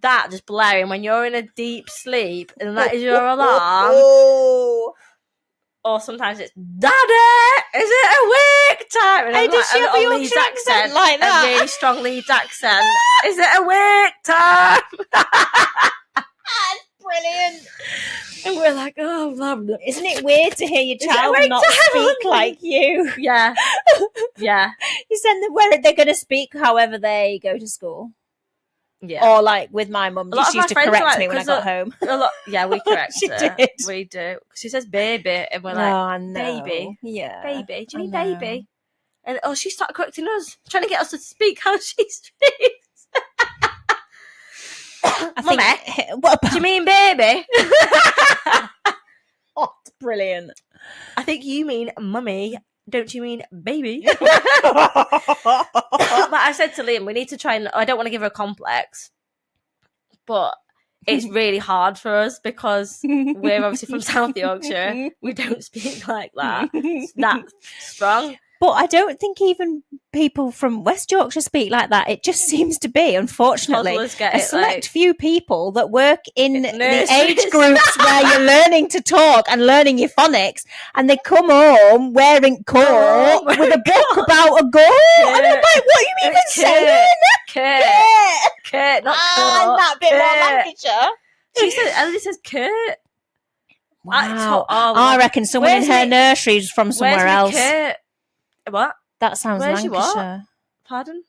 that just blaring when you're in a deep sleep and that is your alarm. Or sometimes it's, Daddy, is it awake time? And hey, does she have a Yorkshire accent like that? A really strong Leeds accent. Is it awake time? That's brilliant. And we're like, oh, Mum. Isn't it weird to hear your child not speak like you? Yeah. Yeah. You send them where they're going to speak however they go to school. Yeah. Or like with my mum, she used to correct me when I got home. We correct she her. Did. We do. She says baby, and we're like, oh, no. Baby. Yeah. Baby. Do you mean baby? And she started correcting us, trying to get us to speak how she speaks. Mummy, do you mean baby? Oh, it's brilliant. I think you mean mummy. Don't you mean baby? But I said to Liam, we need to try and... I don't want to give her a complex, but it's really hard for us because we're obviously from South Yorkshire. We don't speak like that. It's that strong. But I don't think even people from West Yorkshire speak like that. It just seems to be, unfortunately, a select few people that work in the age groups where you're learning to talk and learning your phonics, and they come home wearing coat with a book about a goat. And I'm like, what are you even saying? Kurt, not and that bit more Lancashire. She said, Ellie says Kurt. Wow. I reckon someone in her nursery is from somewhere else. Kurt? What? That sounds Where's Lancashire. Pardon?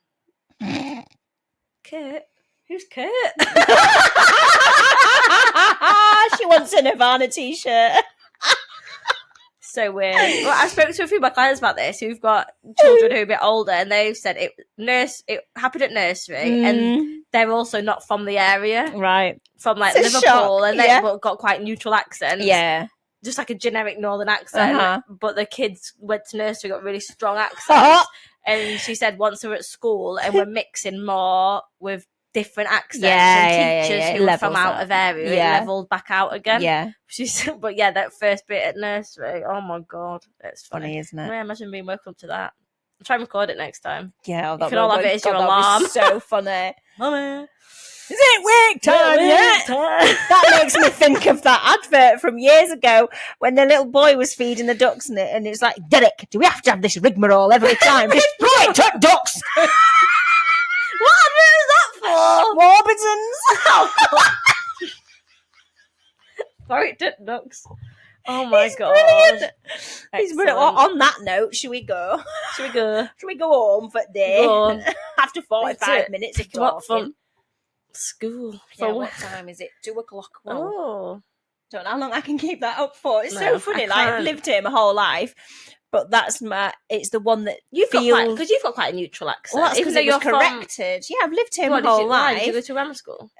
Kurt? Who's Kurt? She wants a Nirvana t-shirt. So weird. Well, I spoke to a few of my clients about this who've got children who are a bit older, and they've said it happened at nursery, and they're also not from the area, right? From like Liverpool, and they've got quite neutral accents. Yeah. Just like a generic northern accent, but the kids went to nursery, got really strong accents. And she said once they were at school and we're mixing more with different accents and teachers who were from out of area, it levelled back out again. Yeah. She said, but yeah, that first bit at nursery, oh my God, it's funny, isn't it? Yeah, imagine being woken up to that. I'll try and record it next time. Yeah, you can all have it as your alarm. So funny. Mummy. Is it wake time yet? That makes me think of that advert from years ago when the little boy was feeding the ducks in it, and it's like, Derek, do we have to have this rigmarole every time? Just right, ducks. What advert is that for? Warburtons. Oh, God. Sorry, ducks. Oh my God. Brilliant. He's brilliant. On that note, should we go? Should we go home for the day? After 45 minutes of talking. From school. Yeah, what time is it? 2:00. Oh. Don't know how long I can keep that up for. It's so funny. Like, I've lived here my whole life, but it's the one that because you've got quite a neutral accent. Well, that's because it was corrected. Yeah, I've lived here my whole life. Did you go to grammar school?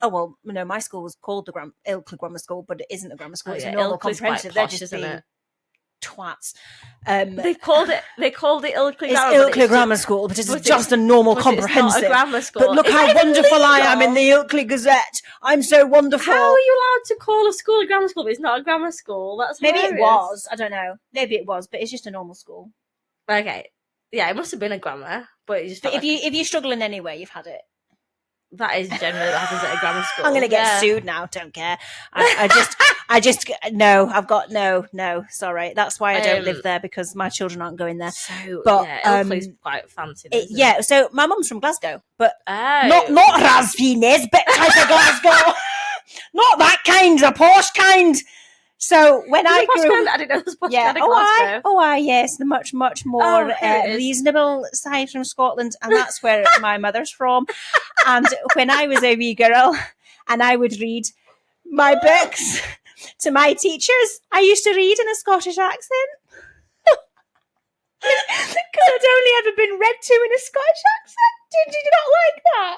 Oh, well, no, my school was called the Ilkley Grammar School, but it isn't a grammar school. It's a Ilkley's normal quite comprehensive. posh, They're just isn't being it? twats. They called it Ilkley It's Grammar. Ilkley Grammar School, but it's just a normal comprehensive. It's not a grammar school. But look how wonderful I am in the Ilkley Gazette. I'm so wonderful. How are you allowed to call a school a grammar school, but it's not a grammar school? That's maybe hilarious. It was. I don't know. Maybe it was, but it's just a normal school. Okay. Yeah, it must have been a grammar, but it just. But if you struggle in any way, you've had it. That is generally what happens at a grammar school. I'm going to get sued now. Don't care. I just no. I've got no. Sorry, that's why I don't live there, because my children aren't going there. So, but Ilkley's quite fancy. Yeah. So my mum's from Glasgow, but not Rasvines, but type of Glasgow. Not that kind, the posh kind. So when I grew, I didn't know it was posh kind of Glasgow. Yes, the much more reasonable side from Scotland, and that's where my mother's from. And when I was a wee girl, and I would read my books to my teachers, I used to read in a Scottish accent. Because I'd only ever been read to in a Scottish accent. Did you not like that?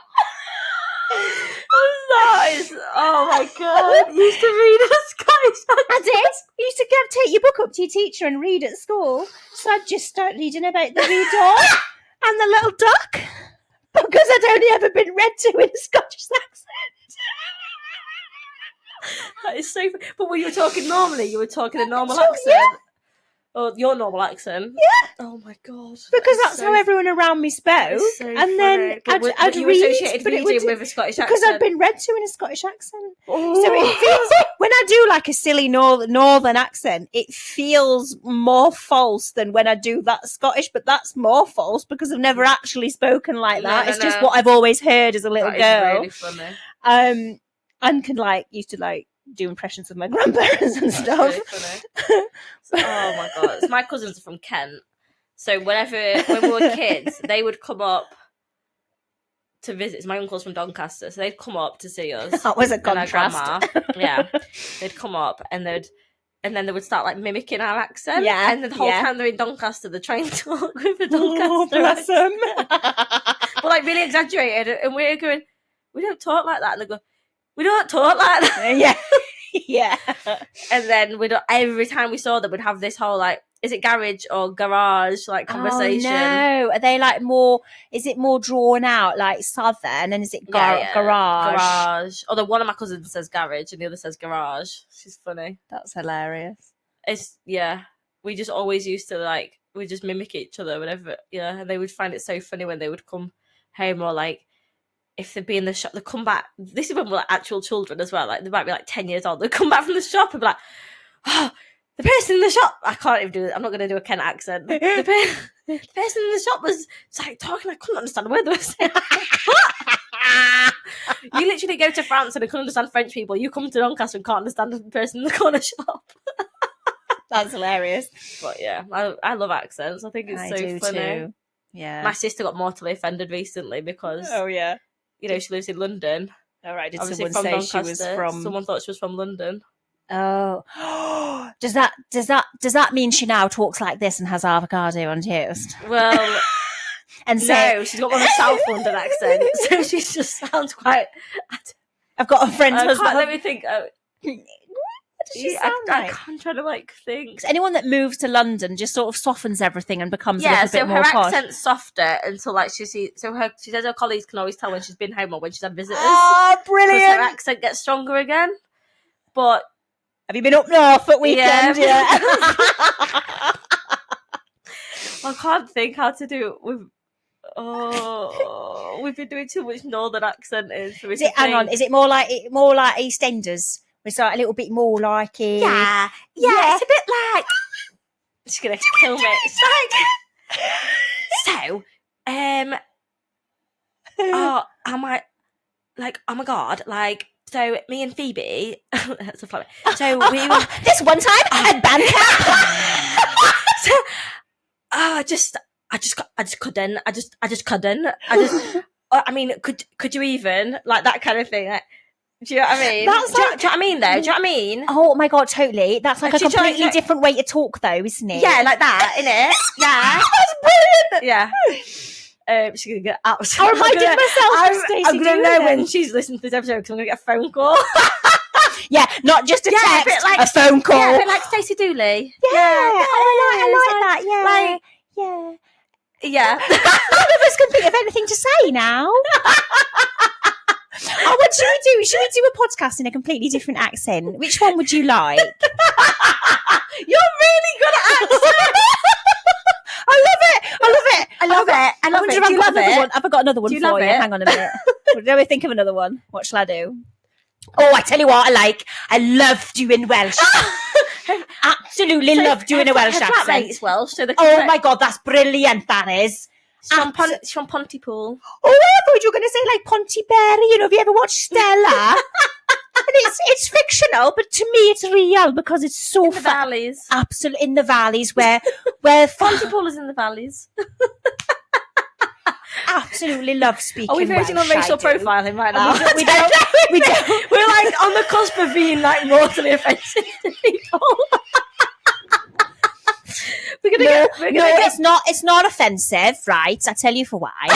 Oh my god! You used to read a Scottish accent. I did. You used to take your book up to your teacher and read at school. So I'd just start reading about the wee dog and the little duck, because I'd only ever been read to in a Scottish accent. That is so. But when you were talking normally, you were talking a normal accent. Yeah. Oh, your normal accent? Yeah. Oh my god. Because that's how everyone around me spoke. So and then I'd you read, associated reading with a Scottish accent. Because I'd been read to in a Scottish accent. Oh. So it feels, when I do like a silly northern accent, it feels more false than when I do that Scottish, but that's more false because I've never actually spoken like that. It's just what I've always heard as a little girl. That is really funny. And can used to do impressions of my grandparents and stuff. That's really funny. Oh my god! So my cousins are from Kent, so when we were kids, they would come up to visit. My uncle's from Doncaster, so they'd come up to see us. That was a contrast. Yeah, they'd come up and then they would start mimicking our accent. Yeah, and the whole time they're in Doncaster, they're trying to talk with a Doncaster bless them. But really exaggerated, and we're going, we don't talk like that, and they go, we don't talk like that. Yeah. Yeah. And then every time we saw them, we'd have this whole is it garage or garage conversation? Oh no. Are they more, is it more drawn out southern, and is it garage? Garage. Although one of my cousins says garage and the other says garage. She's funny. That's hilarious. We just always used to we just mimic each other whenever, and they would find it so funny when they would come home, or if they'd be in the shop, they come back. This is when we're actual children as well. They might be 10 years old. They come back from the shop and be like, "Oh, the person in the shop." I can't even do it. I'm not going to do a Kent accent. The person in the shop was talking. I couldn't understand a word they were saying. You literally go to France and I couldn't understand French people. You come to Doncaster and can't understand the person in the corner shop. That's hilarious. But yeah, I love accents. I think it's so funny. Too. Yeah. My sister got mortally offended recently because. Oh yeah. She lives in London. All right. Did Obviously someone say Doncaster. she was from? Someone thought she was from London. Oh. Does that mean she now talks like this and has avocado on toast? Well, and no, she's got one of the South London accent, so she just sounds quite. I've got a friend's husband. Let me think. What does she sound like? I'm trying to think. Anyone that moves to London just sort of softens everything and becomes a little bit more posh. Yeah, so her accent's softer until she says her colleagues can always tell when she's been home or when she's had visitors. Oh, brilliant! Because her accent gets stronger again. But have you been up north at weekend? Yeah. I can't think how to do it with. We've been doing too much northern accent. Hang on, is it more like EastEnders? It's a little bit more like it. Yeah, it's a bit like. She's gonna kill me. It's so, am I oh my god, so me and Phoebe. That's a flower. So we were this one time at band camp. So, I just couldn't. I mean, could you even that kind of thing? Do you know what I mean? Do you know what I mean, though? Do you know what I mean? Oh, my God, totally. That's a completely different way to talk, though, isn't it? Yeah, like that, innit? Yeah. That's brilliant! Yeah. she's gonna get absolutely. I reminded myself of Stacey. I'm gonna know when she's listening to this episode because I'm gonna get a phone call. Yeah, not just a text, a phone call. Yeah, a bit like Stacey Dooley. I like that. Yeah. None of us can think of anything to say now. What should we do? Should we do a podcast in a completely different accent? Which one would you like? You're really good at accents. I love it. Do you love it? Have I got another one for you? Hang on a minute. Let me think of another one. What shall I do? Oh, I tell you what I like. I love doing Welsh. Absolutely love doing a Welsh accent. It's Welsh, so oh my God, that's brilliant, that is. Sean Pontypool. Oh, I thought you were going to say like Pontyberry. Have you ever watched Stella? And it's fictional, but to me it's real because it's so in the valleys. Absolutely, in the valleys where Pontypool is in the valleys. Absolutely love speaking. Are we verging on racial profiling right now? We don't. We're like on the cusp of being like mortally offensive to people. It's not offensive, right? I tell you for why.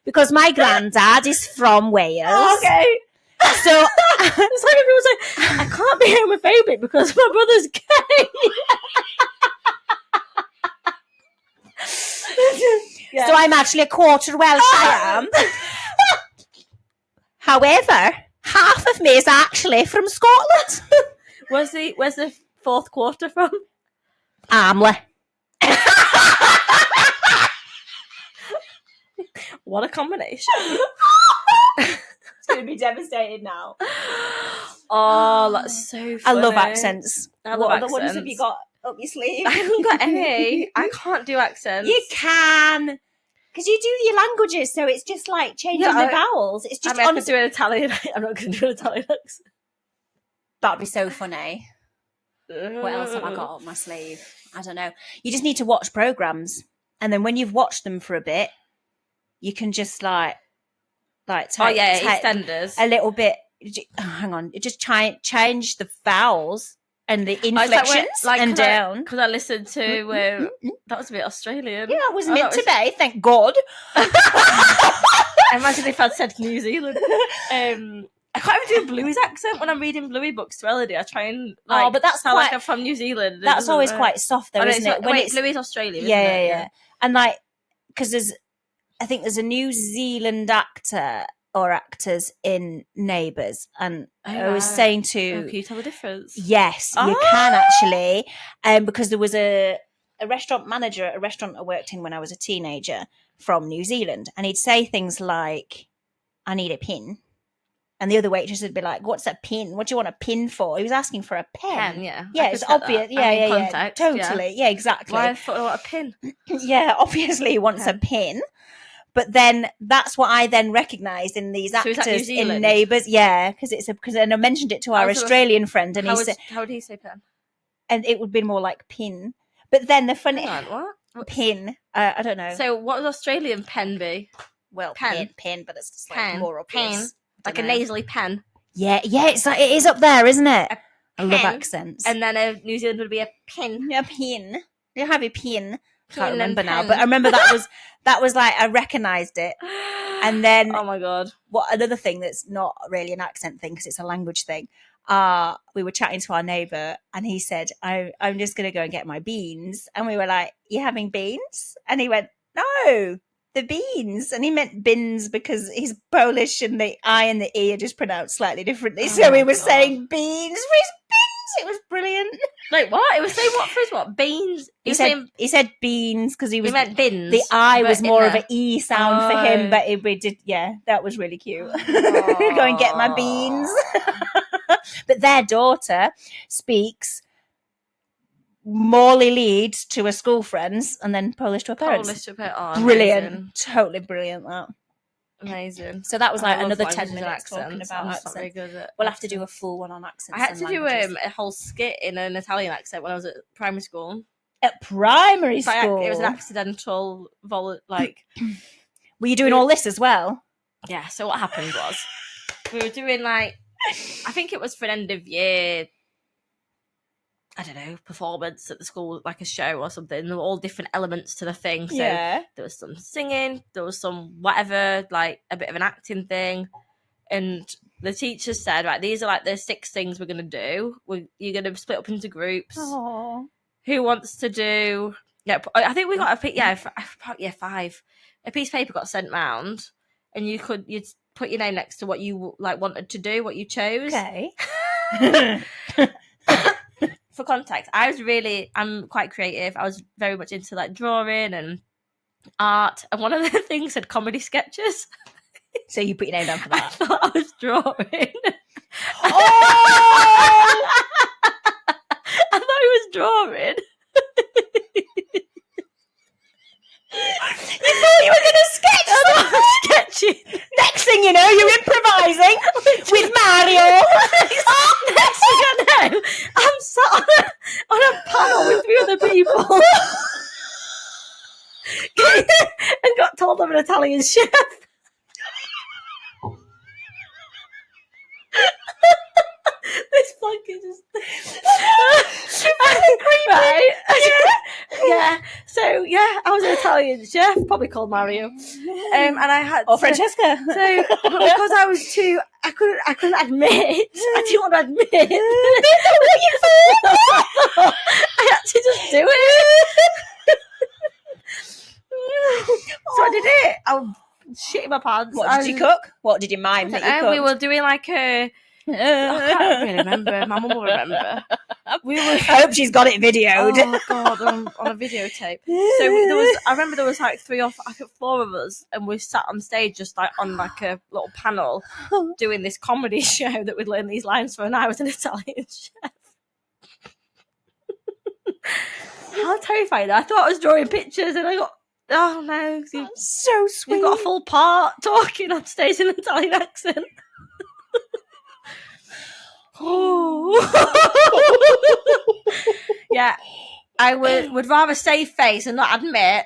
Because my granddad is from Wales. Oh, okay. So it's like people say, I can't be homophobic because my brother's gay. Yeah. So I'm actually a quarter Welsh, I am. However, half of me is actually from Scotland. Where's the fourth quarter from? Armley. What a combination. It's going to be devastated now. Oh, that's so funny. I love accents. What other ones have you got up your sleeve? I haven't got any. I can't do accents. You can. Because you do your languages, so it's just like changing the vowels. It's just I could do an Italian. I'm not going to do an Italian accent. That'd be so funny. What else have I got up my sleeve? I don't know. You just need to watch programs, and then when you've watched them for a bit, you can just like EastEnders a little bit. Hang on, just change the vowels and the inflections and down. Because I listened to that was a bit Australian. Yeah, it was meant to be. Thank God. I imagine if I'd said New Zealand. I can't even do a Bluey's accent when I'm reading Bluey books to Elodie. I try and but that's sound quite, like I'm from New Zealand. That's always quite soft though, isn't it? When Bluey's Australian, yeah. And like, because I think there's a New Zealand actor or actors in Neighbours, and I was saying to... can you tell the difference? Yes, you can actually, because there was a restaurant manager at a restaurant I worked in when I was a teenager from New Zealand, and he'd say things like, I need a pin. And the other waitress would be like, what's a pin? What do you want a pin for? He was asking for a pen. Yeah. Yeah, it's obvious. Context, totally. Yeah, exactly. Why I thought I want a pin? Yeah, obviously he wants a pin. But then that's what I then recognised in these actors in Neighbours. Yeah, because I mentioned it to our Australian friend, and how would he say pen? And it would be more like pin. But then the funny what? Pin. I don't know. So what would Australian pen be? Well, pin, but it's just like more obvious. Pen. Like a nasally pen. Yeah, it's like, it is up there, isn't it? I love accents. And then a New Zealand would be a pin. A pin. You have a pin. Can't remember now, but I remember that was like I recognised it. And then oh my God, what another thing that's not really an accent thing because it's a language thing. We were chatting to our neighbour, and he said, "I'm just going to go and get my beans," and we were like, "You having beans?" And he went, "No." The beans, and he meant bins because he's Polish and the I and the E are just pronounced slightly differently. So he was saying beans for his bins. It was brilliant. Like what? It was saying what for his what? Beans? He said beans because he meant bins. The I was more of an E sound for him, but we did. Yeah, that was really cute. Go and get my beans. But their daughter speaks Morley leads to her school friends and then Polish to her parents. Brilliant. Amazing. Totally brilliant, that. Amazing. So that was like another 10 minutes talking about accents. Very good at we'll have to do a full one on accents. I had to do a whole skit in an Italian accent when I was at primary school. At primary school? It was an accidental, Were you doing all this as well? Yeah, so what happened was we were doing like, I think it was for an end of year I don't know, performance at the school, like a show or something. There were all different elements to the thing. So Yeah. there was some singing, there was some whatever, like a bit of an acting thing. And the teacher said, right, these are like the 6 things we're going to do. You're going to split up into groups. Aww. Who wants to do... Yeah, I think we got a 5. A piece of paper got sent round, and you'd put your name next to what you like wanted to do, what you chose. Okay. For context, I'm quite creative. I was very much into like drawing and art, and one of the things said comedy sketches. So you put your name down for that? I thought I was drawing. Oh! I thought I was drawing. You thought you were going to sketch something? Sketching. Next thing you know, you're improvising with Mario. Next thing I know, I'm sat on a panel with 3 other people and got told I'm an Italian chef. This fucking just right. Yeah. So I was an Italian chef, probably called Mario, and I had Francesca. So because I was too, I couldn't admit. I didn't want to admit. I had to just do it. So I did it. I was shitting my pants. What did you cook? What did you mime that you cooked? We were doing like a... I can't really remember. My mum will remember. I hope she's got it videoed. Oh god, on a videotape. So I remember there was like 3 or 4 of us, and we sat on stage just like on like a little panel doing this comedy show that we'd learn these lines for, and I was an Italian chef. How terrifying! I thought I was drawing pictures, and I got no, so sweet. You've got a full part talking on stage in an Italian accent. Yeah, I would rather save face and not admit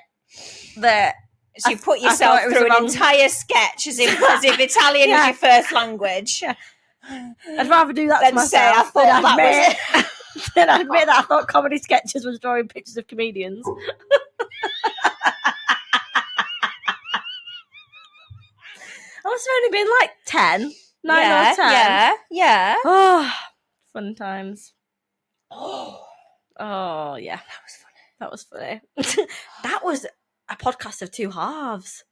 that. So you put yourself through an entire sketch as if Italian was your first language. Yeah. I'd rather do that to myself say I thought that was than admit that I thought comedy sketches was drawing pictures of comedians. I must have only been like 10. 9 or 10. Yeah. Oh, fun times. Oh, yeah. That was funny. That was a podcast of 2 halves.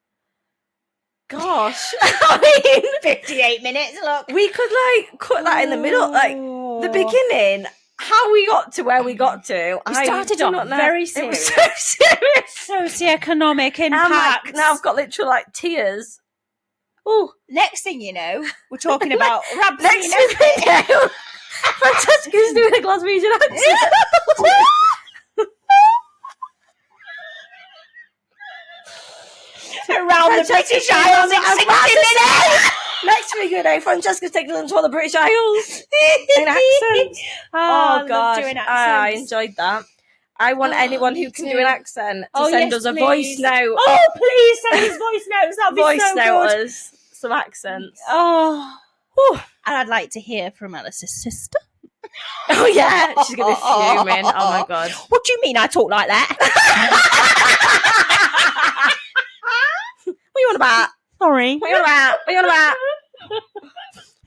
Gosh. I mean, 58 minutes, look. We could like cut that in the middle. Like the beginning, how we got to where we got to. We started off very serious. It was so serious. Socioeconomic impact. Now I've got literal like tears. Oh, next thing you know, we're talking about Rabs. Next thing you know, Francesca's doing a Glaswegian accent. Around the British Isles in 60 minutes. Next week, Francesca's taking them to all the British Isles in accents. Oh God, doing accents. I enjoyed that. I want anyone who can do an accent to send us a voice note. Oh, please send us voice notes. That'd be voice so note good. Us some accents. Oh, and I'd like to hear from Alice's sister. Oh yeah, she's gonna be fuming. Oh my God. What do you mean I talk like that? What you on about? Sorry. What you on about? What you on about?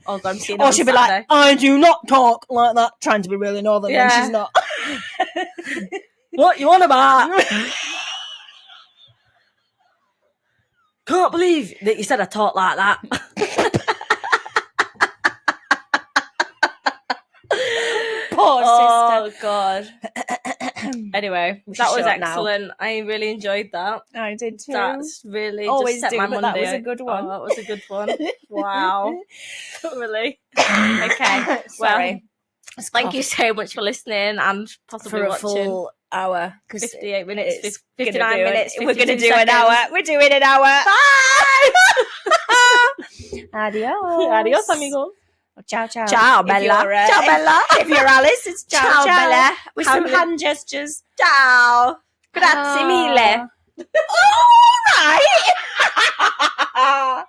Oh God, I'm seeing. Or she'll be like, I do not talk like that, trying to be really northern, and she's not. What you on about? Can't believe that you said I talk like that. Poor sister. Oh God. Anyway, that was excellent. I really enjoyed that. I did too. That's really always just set my Monday. That was a good one. Oh, that was a good one. Wow. Really? Okay. Sorry. Well, thank you so much for listening and possibly for a watching. Full hour. 58 minutes, 59 minutes. We're going to do an hour. We're doing an hour. Bye! Adios. Adios, amigos. Ciao, ciao. Ciao, Bella. Ciao, Bella. If you're Alice, it's ciao, ciao, Bella. With some hand gestures. Ciao. Grazie mille. All right.